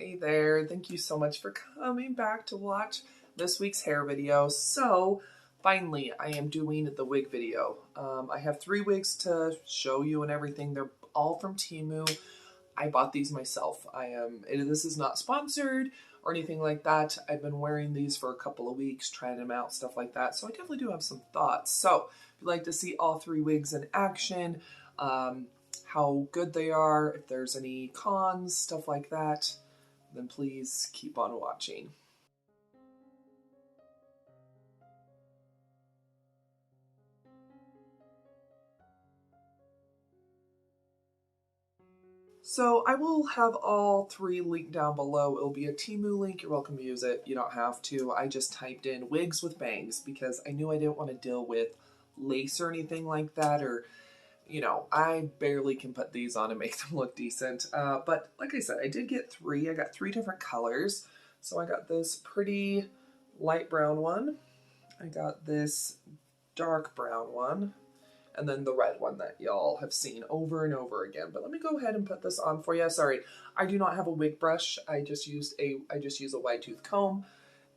Hey there, thank you so much for coming back to watch this week's hair video. So, finally, I am doing the wig video. I have 3 wigs to show you and everything. They're all from Temu. I bought these myself. This is not sponsored or anything like that. I've been wearing these for a couple of weeks, trying them out, stuff like that. So I definitely do have some thoughts. So if you'd like to see all 3 wigs in action, how good they are, if there's any cons, stuff like that, then please keep on watching. So I will have all 3 linked down below. It'll be a Temu link. You're welcome to use it. You don't have to. I just typed in wigs with bangs because I knew I didn't want to deal with lace or anything like that, or I barely can put these on and make them look decent. But like I said, I did get 3. I got 3 different colors. So I got this pretty light brown one. I got this dark brown one. And then the red one that y'all have seen over and over again. But let me go ahead and put this on for you. Sorry, I do not have a wig brush. I just use a wide tooth comb.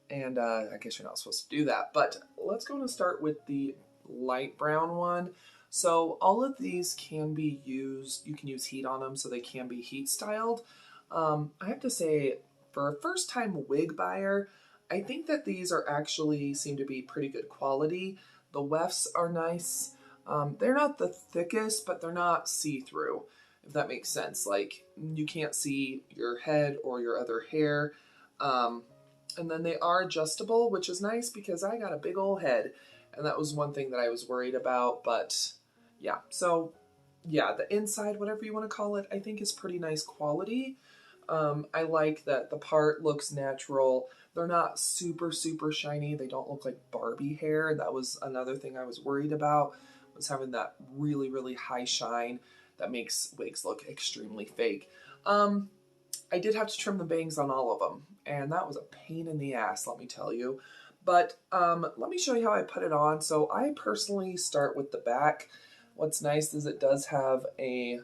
And I guess you're not supposed to do that. But let's go and start with the light brown one. So all of these can be used, you can use heat on them, so they can be heat styled. I have to say, for a first time wig buyer, I think that these are actually seem to be pretty good quality. The wefts are nice. They're not the thickest, but they're not see-through, if that makes sense. Like, you can't see your head or your other hair. And then they are adjustable, which is nice because I got a big old head. And that was one thing that I was worried about, but yeah. So yeah, the inside, whatever you want to call it, I think is pretty nice quality. I like that the part looks natural. They're not super, super shiny. They don't look like Barbie hair. That was another thing I was worried about, was having that really, really high shine that makes wigs look extremely fake. I did have to trim the bangs on all of them, and that was a pain in the ass, let me tell you. But let me show you how I put it on. So I personally start with the back. What's nice is it does have a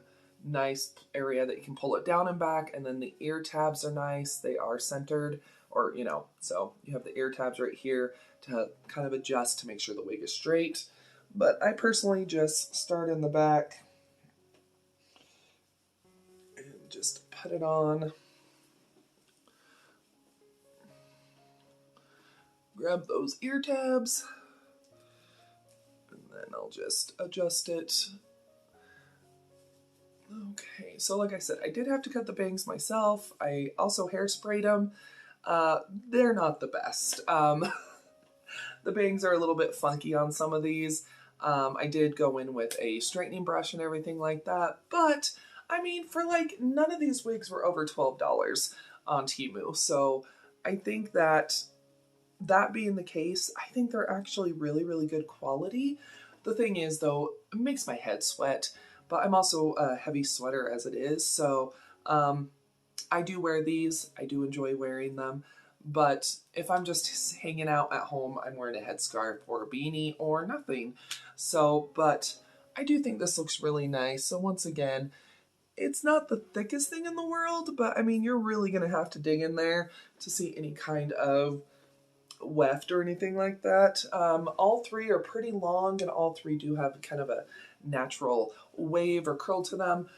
nice area that you can pull it down and back, and then the ear tabs are nice. They are centered, or so you have the ear tabs right here to kind of adjust to make sure the wig is straight. But I personally just start in the back and just put it on. Grab those ear tabs, and then I'll just adjust it. Okay, so like I said, I did have to cut the bangs myself. I also hairsprayed them. They're not the best. The bangs are a little bit funky on some of these. I did go in with a straightening brush and everything like that, but I mean, for like, none of these wigs were over $12 on Temu, so I think that being the case, I think they're actually really, really good quality. The thing is, though, it makes my head sweat, but I'm also a heavy sweater as it is, so I do wear these. I do enjoy wearing them. But if I'm just hanging out at home, I'm wearing a headscarf or a beanie or nothing. So, but I do think this looks really nice. So once again, it's not the thickest thing in the world, but I mean, you're really going to have to dig in there to see any kind of weft or anything like that. All 3 are pretty long, and all 3 do have kind of a natural wave or curl to them.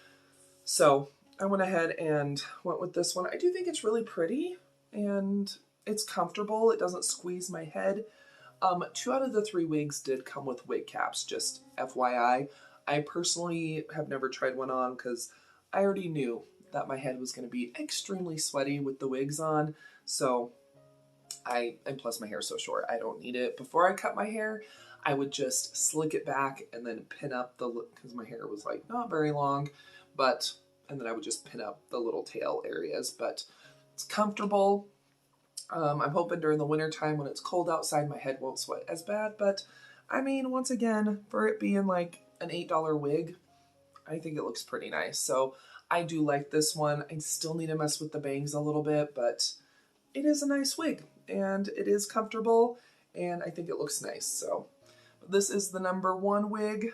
So I went ahead and went with this one. I do think it's really pretty, and it's comfortable. It doesn't squeeze my head. 2 out of the 3 wigs did come with wig caps, just FYI. I personally have never tried one on because I already knew that my head was going to be extremely sweaty with the wigs on. So and plus my hair is so short, I don't need it. Before I cut my hair, I would just slick it back and then pin up because my hair was like not very long, and then I would just pin up the little tail areas, but it's comfortable. I'm hoping during the winter time when it's cold outside, my head won't sweat as bad, but I mean, once again, for it being like an $8 wig, I think it looks pretty nice. So I do like this one. I still need to mess with the bangs a little bit, but it is a nice wig, and it is comfortable, and I think it looks nice. So this is the number 1 wig.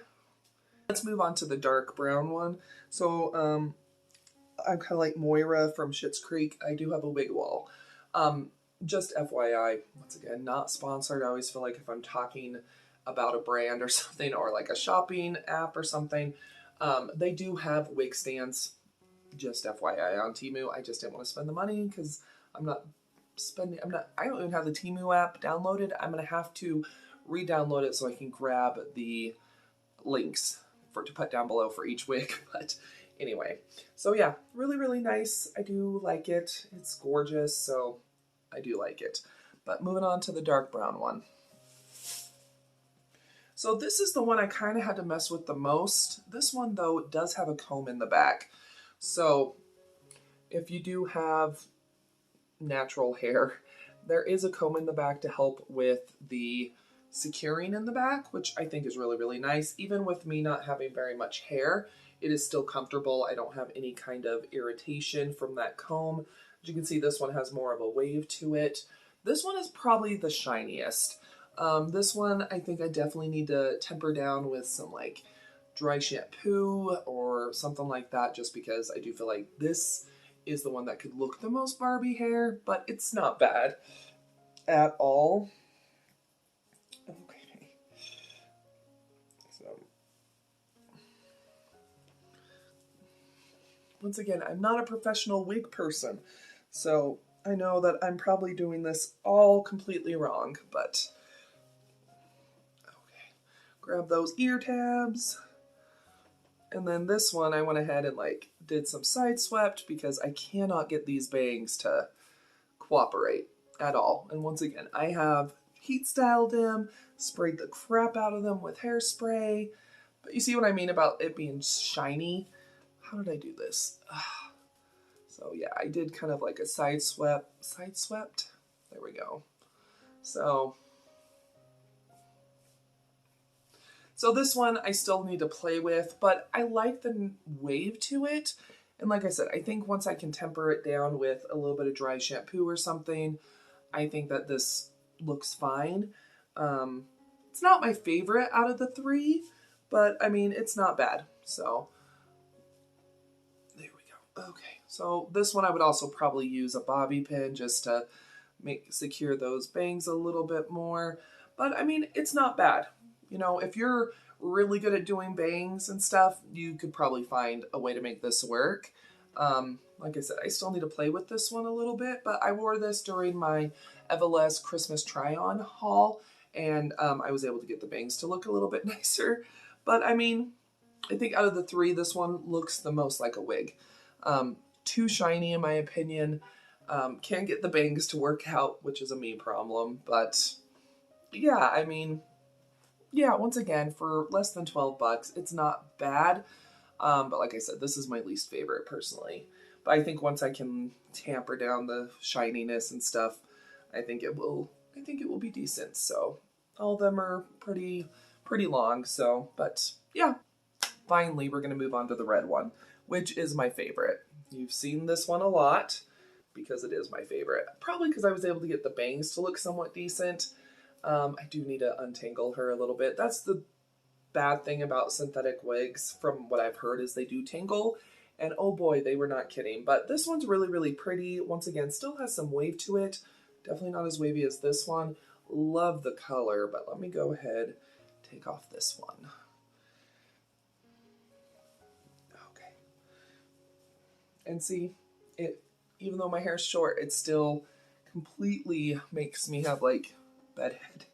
Let's move on to the dark brown one. So I'm kind of like Moira from Schitt's Creek. I do have a wig wall. Just FYI, once again, not sponsored. I always feel like if I'm talking about a brand or something, or like a shopping app or something, they do have wig stands. Just FYI on Temu. I just didn't want to spend the money because I don't even have the Temu app downloaded. I'm going to have to re-download it so I can grab the links to put down below for each wig. But anyway, so yeah, really, really nice. I do like it. It's gorgeous, so I do like it. But moving on to the dark brown one. So this is the one I kind of had to mess with the most. This one, though, does have a comb in the back. So if you do have natural hair, there is a comb in the back to help with the securing in the back, which I think is really, really nice. Even with me not having very much hair, it is still comfortable. I don't have any kind of irritation from that comb. As you can see, this one has more of a wave to it. This one is probably the shiniest. This one, I think I definitely need to temper down with some like dry shampoo or something like that, just because I do feel like this is the one that could look the most Barbie hair, but it's not bad at all. Okay. So, once again, I'm not a professional wig person, so I know that I'm probably doing this all completely wrong, but okay. Grab those ear tabs. And then this one, I went ahead and like did some side swept because I cannot get these bangs to cooperate at all. And once again, I have heat styled them, sprayed the crap out of them with hairspray. But you see what I mean about it being shiny? How did I do this? So yeah, I did kind of like a side swept. There we go. So this one I still need to play with, but I like the wave to it. And like I said, I think once I can temper it down with a little bit of dry shampoo or something, I think that this looks fine. It's not my favorite out of the three, but I mean, it's not bad. So there we go. Okay, so this one I would also probably use a bobby pin just to secure those bangs a little bit more. But I mean, it's not bad. You know, if you're really good at doing bangs and stuff, you could probably find a way to make this work. Like I said, I still need to play with this one a little bit, but I wore this during my Everlast Christmas try-on haul, and I was able to get the bangs to look a little bit nicer. But I mean, I think out of the three, this one looks the most like a wig. Too shiny in my opinion. Can't get the bangs to work out, which is a me problem. But yeah, I mean, yeah, once again, for less than 12 bucks, it's not bad. But like I said, this is my least favorite personally. But I think once I can tamper down the shininess and stuff, I think it will be decent. So all of them are pretty long. So, but yeah, finally we're going to move on to the red one, which is my favorite. You've seen this one a lot because it is my favorite. Probably because I was able to get the bangs to look somewhat decent. I do need to untangle her a little bit. That's the bad thing about synthetic wigs, from what I've heard, is they do tangle. And oh boy, they were not kidding. But this one's really, really pretty. Once again, still has some wave to it. Definitely not as wavy as this one. Love the color, but let me go ahead, take off this one. Okay. And see, even though my hair's short, it still completely makes me have like bedhead.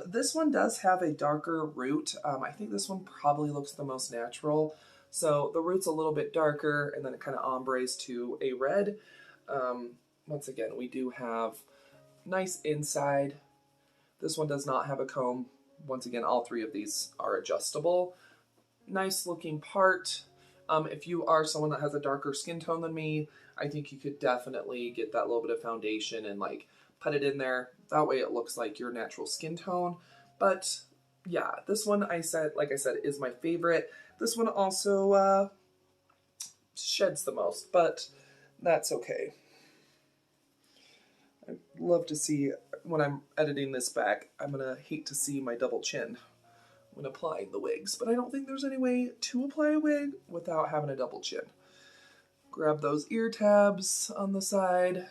This one does have a darker root. I think this one probably looks the most natural. So the root's a little bit darker, and then it kind of ombres to a red. Once again, we do have nice inside. This one does not have a comb. Once again, all three of these are adjustable. Nice looking part. If you are someone that has a darker skin tone than me, I think you could definitely get that little bit of foundation and like put it in there. That way it looks like your natural skin tone. But yeah, this one like I said, is my favorite. This one also sheds the most, but that's okay. I'd love to see, when I'm editing this back, I'm gonna hate to see my double chin when applying the wigs, but I don't think there's any way to apply a wig without having a double chin. Grab those ear tabs on the side.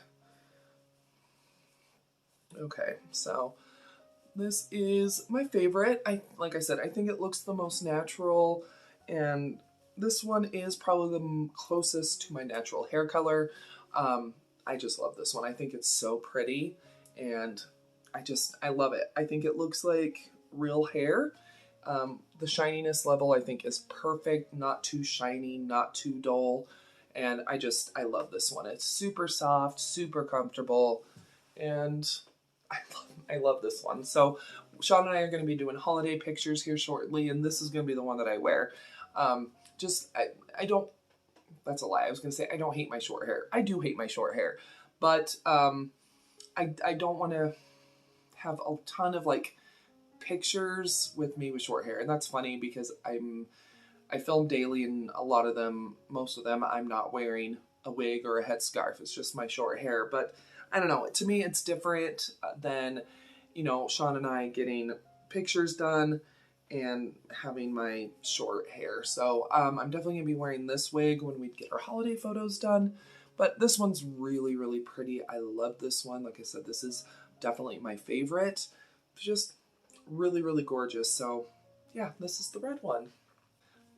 Okay, so this is my favorite. Like I said, I think it looks the most natural, and this one is probably the closest to my natural hair color. I just love this one. I think it's so pretty, and I love it. I think it looks like real hair. The shininess level I think is perfect, not too shiny, not too dull, and I love this one. It's super soft, super comfortable, and I love this one. So Sean and I are going to be doing holiday pictures here shortly, and this is going to be the one that I wear. I don't, that's a lie. I was going to say I don't hate my short hair. I do hate my short hair, but I don't want to have a ton of like pictures with me with short hair. And that's funny because I film daily, and a lot of them, most of them, I'm not wearing a wig or a headscarf. It's just my short hair. But I don't know. To me, it's different than, Sean and I getting pictures done and having my short hair. So I'm definitely going to be wearing this wig when we get our holiday photos done. But this one's really, really pretty. I love this one. Like I said, this is definitely my favorite. It's just really, really gorgeous. So yeah, this is the red one.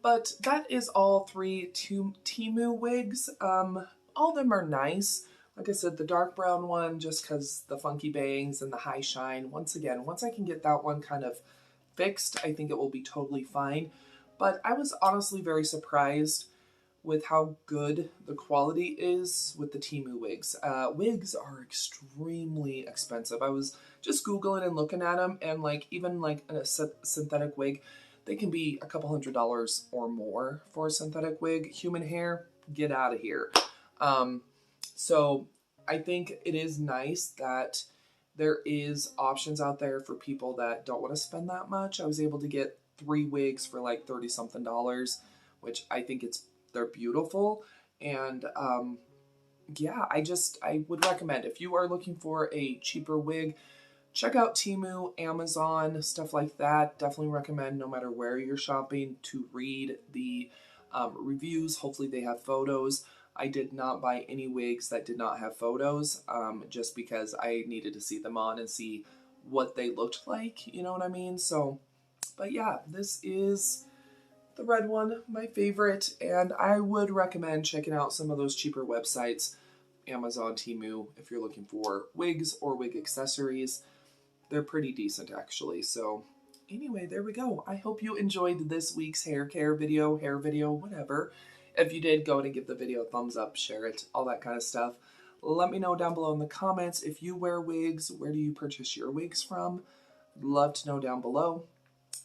But that is all three Temu wigs. All of them are nice. Like I said, the dark brown one, just because the funky bangs and the high shine. Once again, once I can get that one kind of fixed, I think it will be totally fine. But I was honestly very surprised with how good the quality is with the Temu wigs. Wigs are extremely expensive. I was just Googling and looking at them, and like even like a synthetic wig, they can be a couple $100s or more for a synthetic wig. Human hair, get out of here. So I think it is nice that there is options out there for people that don't want to spend that much. I was able to get 3 wigs for like 30 something dollars, which I think they're beautiful. And yeah, I would recommend if you are looking for a cheaper wig, check out Temu, Amazon, stuff like that. Definitely recommend, no matter where you're shopping, to read the reviews. Hopefully they have photos. I did not buy any wigs that did not have photos, just because I needed to see them on and see what they looked like, you know what I mean? So, but yeah, this is the red one, my favorite, and I would recommend checking out some of those cheaper websites, Amazon, Temu, if you're looking for wigs or wig accessories. They're pretty decent, actually. So anyway, there we go. I hope you enjoyed this week's hair video, whatever. If you did, go ahead and give the video a thumbs up, share it, all that kind of stuff. Let me know down below in the comments if you wear wigs. Where do you purchase your wigs from? I'd love to know down below.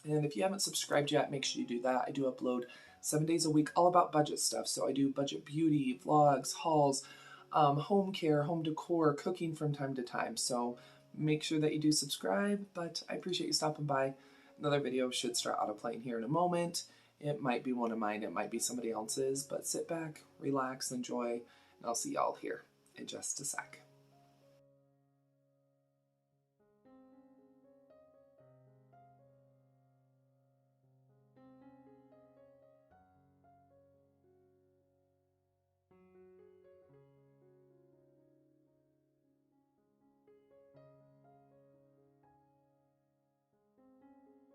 And if you haven't subscribed yet, make sure you do that. I do upload 7 days a week, all about budget stuff. So I do budget beauty, vlogs, hauls, home care, home decor, cooking from time to time. So make sure that you do subscribe, but I appreciate you stopping by. Another video should start autoplaying here in a moment. It might be one of mine, it might be somebody else's, but sit back, relax, enjoy, and I'll see y'all here in just a sec.